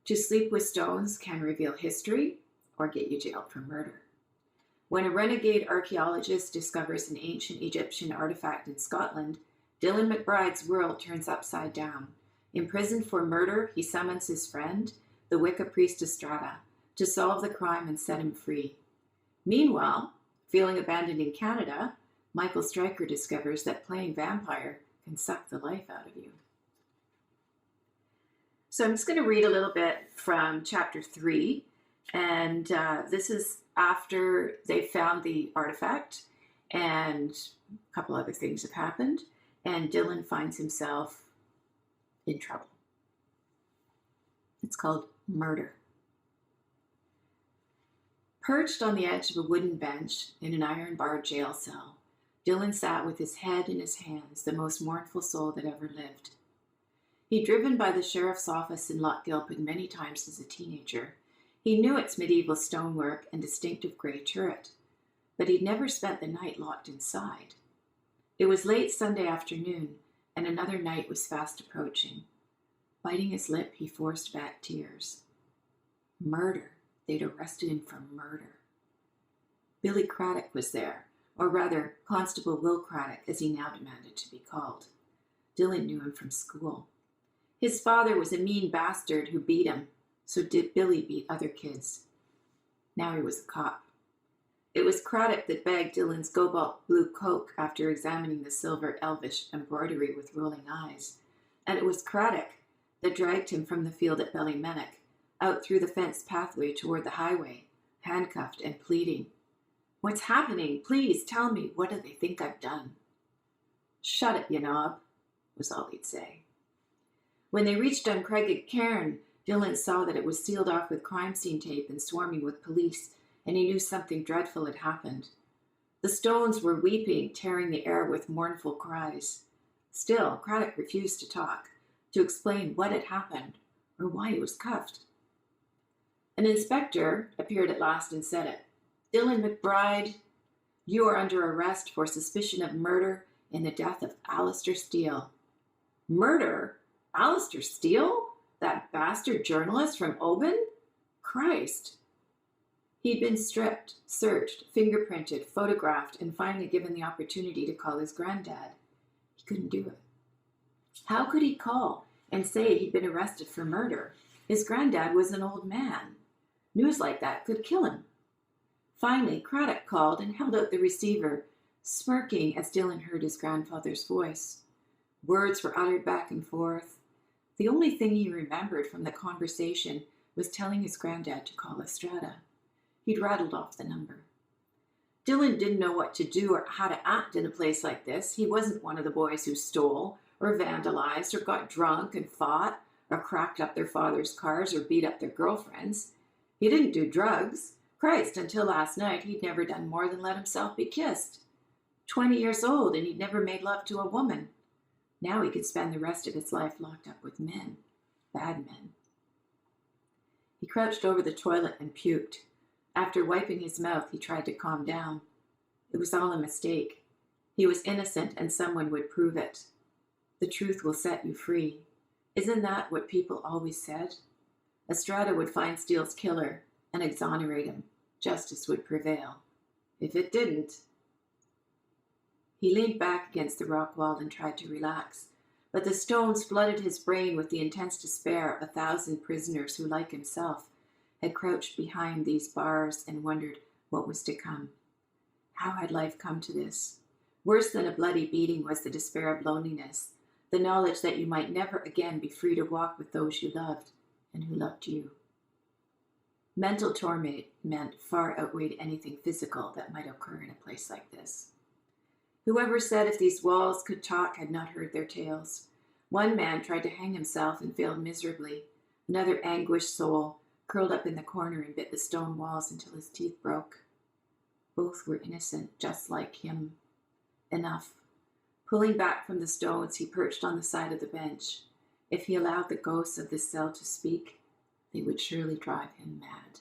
To sleep with stones can reveal history or get you jailed for murder. When a renegade archaeologist discovers an ancient Egyptian artifact in Scotland, Dylan McBride's world turns upside down. Imprisoned for murder, he summons his friend, the Wicca priest Estrada, to solve the crime and set him free. Meanwhile, feeling abandoned in Canada, Michael Stryker discovers that playing vampire can suck the life out of you. So I'm just going to read a little bit from chapter 3, and this is after they found the artifact, and a couple other things have happened, and Dylan finds himself in trouble. It's called Murder. Perched on the edge of a wooden bench in an iron-barred jail cell, Dylan sat with his head in his hands, the most mournful soul that ever lived. He'd driven by the sheriff's office in Loch Gilpin many times as a teenager. He knew its medieval stonework and distinctive grey turret, but he'd never spent the night locked inside. It was late Sunday afternoon, and another night was fast approaching. Biting his lip, he forced back tears. Murder. They'd arrested him for murder. Billy Craddock was there, or rather, Constable Will Craddock, as he now demanded to be called. Dylan knew him from school. His father was a mean bastard who beat him, so did Billy beat other kids. Now he was a cop. It was Craddock that bagged Dylan's cobalt blue coat after examining the silver elvish embroidery with rolling eyes. And it was Craddock that dragged him from the field at Ballymennock, out through the fenced pathway toward the highway, handcuffed and pleading. What's happening? Please tell me. What do they think I've done? Shut it, you knob, was all he'd say. When they reached Duncraig Cairn, Dylan saw that it was sealed off with crime scene tape and swarming with police, and he knew something dreadful had happened. The stones were weeping, tearing the air with mournful cries. Still, Craddock refused to talk, to explain what had happened, or why he was cuffed. An inspector appeared at last and said it. Dylan McBride, you are under arrest for suspicion of murder in the death of Alistair Steele. Murder? Alistair Steele? That bastard journalist from Oban? Christ. He'd been stripped, searched, fingerprinted, photographed, and finally given the opportunity to call his granddad. He couldn't do it. How could he call and say he'd been arrested for murder? His granddad was an old man. News like that could kill him. Finally, Craddock called and held out the receiver, smirking as Dylan heard his grandfather's voice. Words were uttered back and forth. The only thing he remembered from the conversation was telling his granddad to call Estrada. He'd rattled off the number. Dylan didn't know what to do or how to act in a place like this. He wasn't one of the boys who stole or vandalized or got drunk and fought or cracked up their father's cars or beat up their girlfriends. He didn't do drugs. Christ, until last night, he'd never done more than let himself be kissed. 20 years old, and he'd never made love to a woman. Now he could spend the rest of his life locked up with men, bad men. He crouched over the toilet and puked. After wiping his mouth, he tried to calm down. It was all a mistake. He was innocent, and someone would prove it. The truth will set you free. Isn't that what people always said? Estrada would find Steele's killer and exonerate him. Justice would prevail. If it didn't... He leaned back against the rock wall and tried to relax, but the stones flooded his brain with the intense despair of 1,000 prisoners who, like himself, had crouched behind these bars and wondered what was to come. How had life come to this? Worse than a bloody beating was the despair of loneliness, the knowledge that you might never again be free to walk with those you loved and who loved you. Mental torment far outweighed anything physical that might occur in a place like this. Whoever said if these walls could talk had not heard their tales. One man tried to hang himself and failed miserably. Another anguished soul curled up in the corner and bit the stone walls until his teeth broke. Both were innocent, just like him. Enough. Pulling back from the stones, he perched on the side of the bench. If he allowed the ghosts of this cell to speak, they would surely drive him mad.